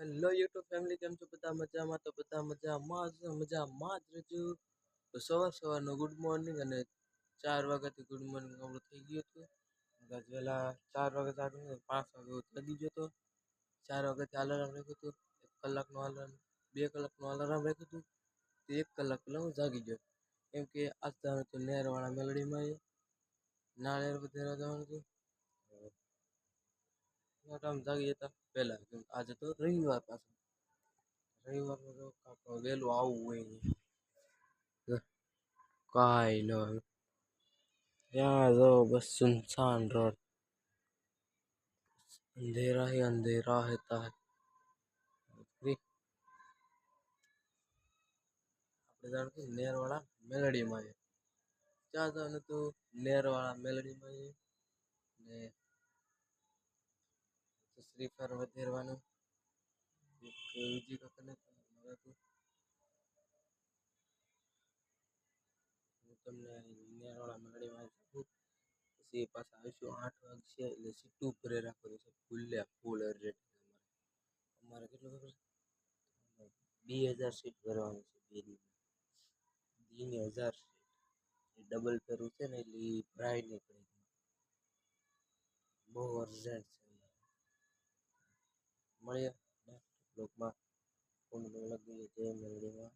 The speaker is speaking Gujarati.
હેલો યુટ્યુબ ફેમિલી, કેમ છો બધા? મજામાં? તો બધા મજામાં જ રહેજો. તો સવારનો ગુડ મોર્નિંગ, અને 4 વાગ્યાથી ગુડ મોર્નિંગ આપણું થઈ ગયું હતું. કદાચ વહેલા 4 વાગે જાગું, 5 વાગે જાગી ગયો હતો. 4 વાગ્યાથી અલાર્મ રાખ્યું હતું, 1 કલાકનો અલાર્મ, 2 કલાકનું અલાર્મ રાખ્યું હતું. તો 1 કલાક પહેલાં હું જાગી ગયો, કેમ કે આજ જવાનું હતું નેરવાળા મેલડીમાં. નાળિયેર વધારવા જવાનું હતું. આમ જાગી જતા પહેલા, કેમ આજે તો રવિવાર પાછું. રવિવારમાં તો વહેલું આવવું હોય નહીં. કાંઈ ન હોય ત્યાં જો બસ સુનસાન રોડ, અંધેરા ही अंधेरा रहता है. આપણે જાણતું નેરવાળા મેલડીમાં ત્યાં જવાનું હતું. નેરવાળા મેલડીમાં ને શ્રીફળ વધેરવાનું બીજી વખત હતું. હું તમને નેરવાળા મેલડીમાં પછી પાછા આવીશું 8 વાગશે, એટલે સીટું ભરે રાખવાનું છે ફૂલ રેટ. અમારે કેટલું ખબર છે? 2000 સીટ ભરવાની છે. 1000 સીટ ડબલ કરવું છે ને, એટલે એ ભરાય નહીં પડે. બહુ અર્જન્ટ છે. મળીએ બ્લોગમાં. કોણ લગી જય મેલડીમાં.